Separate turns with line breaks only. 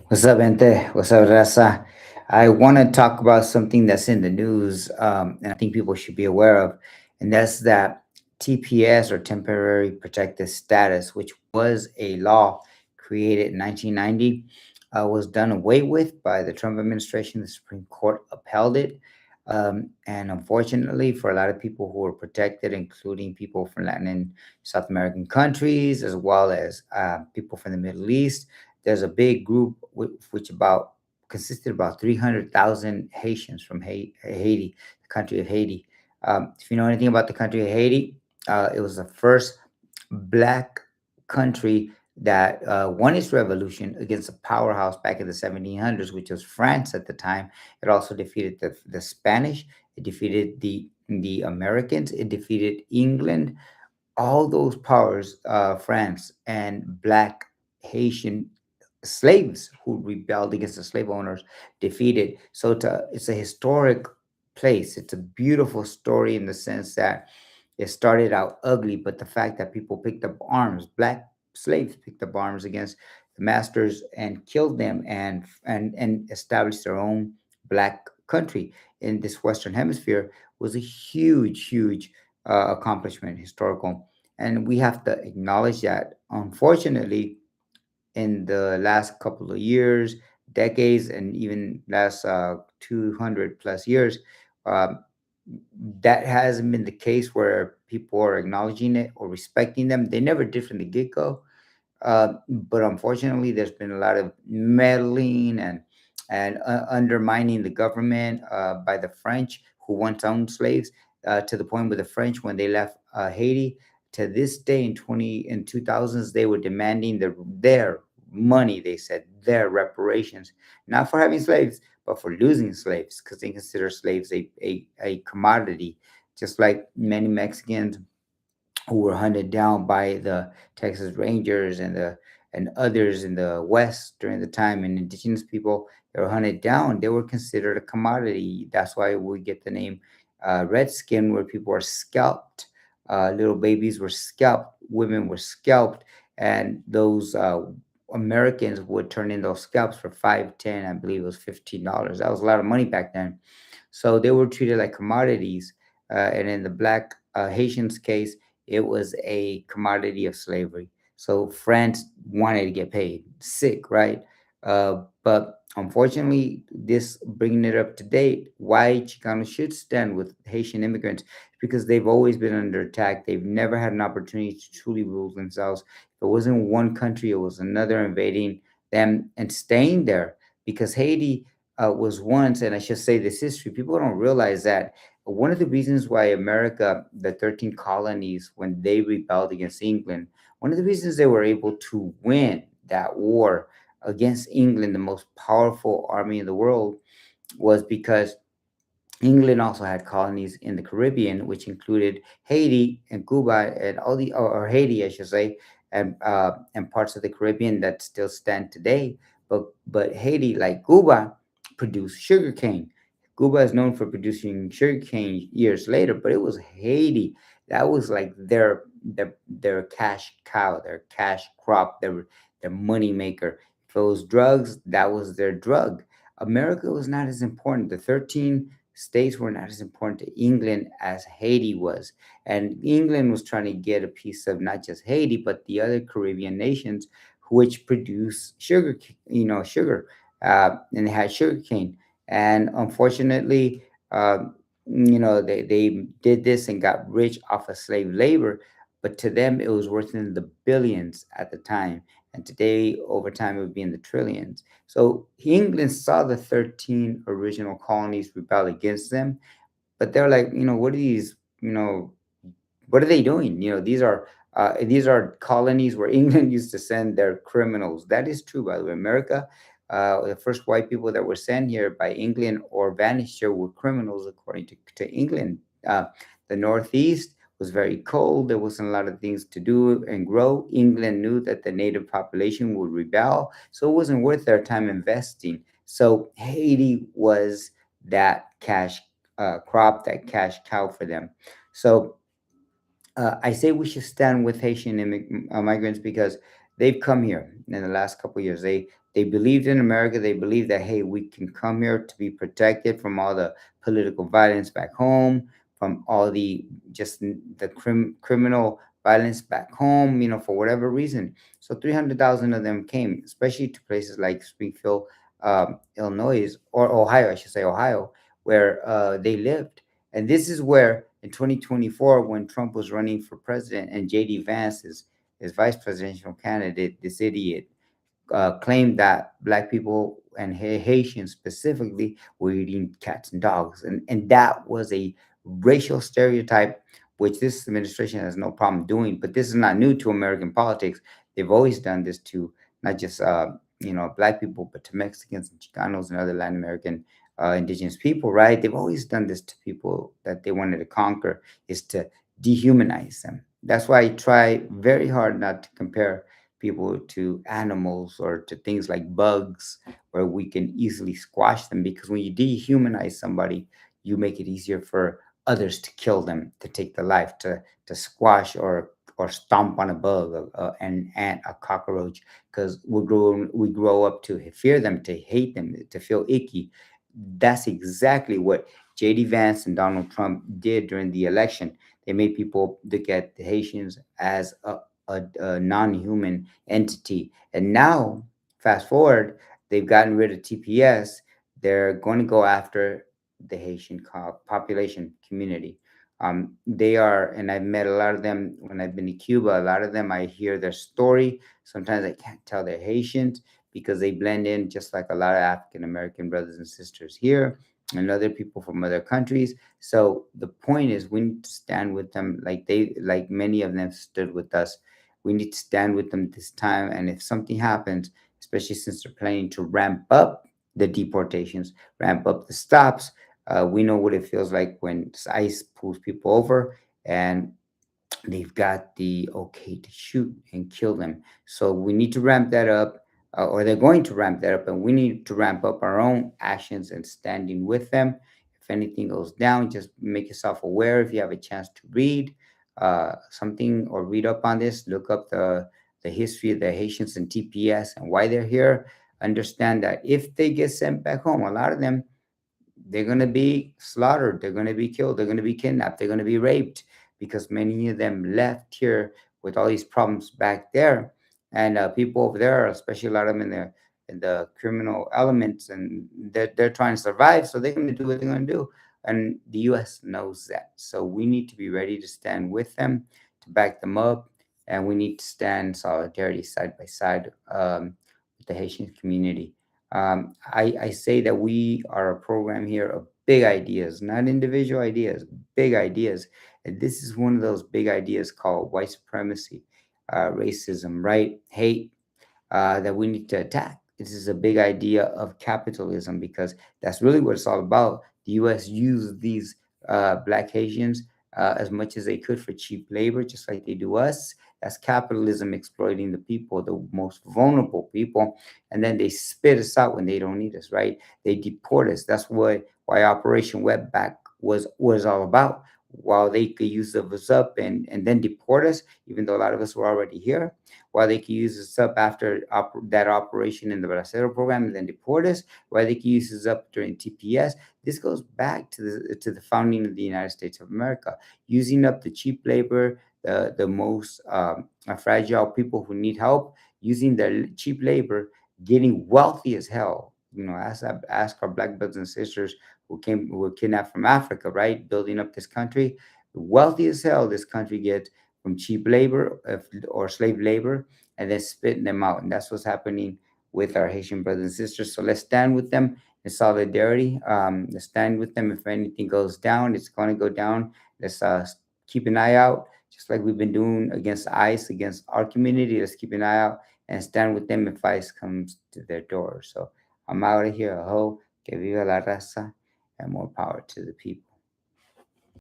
What's up, Ente? What's up, Rasa? I want to talk about something that's in the news, and I think people should be aware of, and that's that TPS or Temporary Protected Status, which was a law created in 1990, was done away with by the Trump administration. The Supreme Court upheld it. And unfortunately, for a lot of people who were protected, including people from Latin and South American countries, as well as people from the Middle East, there's a big group which about consisted of about 300,000 Haitians from Haiti, the country of Haiti. If you know anything about the country of Haiti, it was the first black country that won its revolution against a powerhouse back in the 1700s, which was France at the time. It also defeated the Spanish. It defeated the Americans. It defeated England. All those powers, France and black Haitian slaves who rebelled against the slave owners, defeated. So it's a historic place. It's a beautiful story in the sense that it started out ugly, but the fact that people picked up arms, black slaves picked up arms against the masters and killed them, and established their own black country in this Western Hemisphere, was a huge accomplishment, historical. And we have to acknowledge that. Unfortunately, in the last couple of years, decades, and even last 200 plus years, um, that hasn't been the case where people are acknowledging it or respecting them. They never did from the get go. But unfortunately, there's been a lot of meddling and undermining the government by the French, who once owned slaves, to the point where the French, when they left Haiti, to this day in 2000s, they were demanding their money. They said their reparations, not for having slaves, but for losing slaves, because they consider slaves a commodity, just like many Mexicans who were hunted down by the Texas Rangers and others in the West during the time, and indigenous people that were hunted down. They were considered a commodity. That's why we get the name redskin, where people are scalped. Little babies were scalped, women were scalped, and those Americans would turn in those scalps for 5, 10, I believe it was $15. That was a lot of money back then. So they were treated like commodities. And in the black Haitians case, it was a commodity of slavery. So France wanted to get paid. Sick, right? But unfortunately, this bringing it up to date, why Chicanos should stand with Haitian immigrants, because they've always been under attack. They've never had an opportunity to truly rule themselves. If it wasn't one country, it was another invading them and staying there. Because Haiti was once, and I should say this history, people don't realize that one of the reasons why America, the 13 colonies, when they rebelled against England, one of the reasons they were able to win that war against England, the most powerful army in the world, was because England also had colonies in the Caribbean, which included Haiti and Cuba and all the, or Haiti, I should say, and parts of the Caribbean that still stand today. But Haiti, like Cuba, produced sugarcane. Cuba is known for producing sugarcane years later, but it was Haiti that was like their cash cow, their cash crop, their money maker. If it was drugs, that was their drug. America was not as important. The 13 states were not as important to England as Haiti was. And England was trying to get a piece of not just Haiti, but the other Caribbean nations which produce sugar, sugar, and they had sugar cane. And unfortunately, they did this and got rich off of slave labor, but to them it was worth in the billions at the time. And today, over time, it would be in the trillions. So England saw the 13 original colonies rebel against them, but they're like, what are these, what are they doing? These are colonies where England used to send their criminals. That is true, by the way. America, the first white people that were sent here by England or vanished here were criminals, according to England. The Northeast was very cold. There wasn't a lot of things to do and grow. England knew that the native population would rebel, so it wasn't worth their time investing. So Haiti was that cash crop, that cash cow for them. So I say we should stand with Haitian migrants because they've come here in the last couple of years. They believed in America. They believed that, hey, we can come here to be protected from all the political violence back home, from all the just the criminal violence back home, for whatever reason. So 300,000 of them came, especially to places like Springfield, Illinois, or Ohio, I should say Ohio, where they lived. And this is where in 2024, when Trump was running for president and JD Vance is his vice presidential candidate, this idiot claimed that black people and Haitians specifically were eating cats and dogs, and that was a racial stereotype which this administration has no problem doing. But this is not new to American politics. They've always done this to not just black people, but to Mexicans and Chicanos and other Latin American indigenous people. Right? They've always done this to people that they wanted to conquer, is to dehumanize them. That's why I try very hard not to compare people to animals or to things like bugs where we can easily squash them, because when you dehumanize somebody, you make it easier for others to kill them, to take the life, to squash or stomp on a bug, an ant, a cockroach, because we grow up to fear them, to hate them, to feel icky. That's exactly what JD Vance and Donald Trump did during the election. They made people look at the Haitians as a non-human entity. And now, fast forward, they've gotten rid of TPS. They're going to go after the Haitian population community. They are, and I've met a lot of them when I've been to Cuba. A lot of them, I hear their story. Sometimes I can't tell they're Haitians because they blend in just like a lot of African American brothers and sisters here and other people from other countries. So the point is, we need to stand with them like many of them stood with us. We need to stand with them this time. And if something happens, especially since they're planning to ramp up the deportations, ramp up the stops, we know what it feels like when ICE pulls people over and they've got the okay to shoot and kill them. So we need to ramp that up, or they're going to ramp that up, and we need to ramp up our own actions and standing with them. If anything goes down, just make yourself aware. If you have a chance to read something or read up on this, look up the history of the Haitians and TPS and why they're here. Understand that if they get sent back home, a lot of them, they're going to be slaughtered, they're going to be killed, they're going to be kidnapped, they're going to be raped, because many of them left here with all these problems back there. And people over there, especially a lot of them in the criminal elements, and they're trying to survive, so they're going to do what they're going to do. And the US knows that, so we need to be ready to stand with them, to back them up, and we need to stand solidarity side by side, with the Haitian community. I say that we are a program here of big ideas, not individual ideas, big ideas. And this is one of those big ideas called white supremacy, racism, right? Hate, that we need to attack. This is a big idea of capitalism, because that's really what it's all about. The U.S. used these black Haitians as much as they could for cheap labor, just like they do us. That's capitalism exploiting the people, the most vulnerable people, and then they spit us out when they don't need us, right? They deport us. That's why Operation Wetback was all about. While they could use us up and then deport us, even though a lot of us were already here, why they could use us up after that operation in the Bracero program and then deport us, why they could use us up during TPS. This goes back to the founding of the United States of America, using up the cheap labor, the most fragile people who need help, using their cheap labor, getting wealthy as hell. Ask our black brothers and sisters who were kidnapped from Africa, right? Building up this country, wealthy as hell. This country gets from cheap labor or slave labor, and then spitting them out. And that's what's happening with our Haitian brothers and sisters. So let's stand with them in solidarity. Let's stand with them. If anything goes down, it's going to go down. Let's keep an eye out, just like we've been doing against ICE, against our community. Let's keep an eye out and stand with them if ICE comes to their door. So I'm out of here. Ho, que viva la raza, and more power to the people.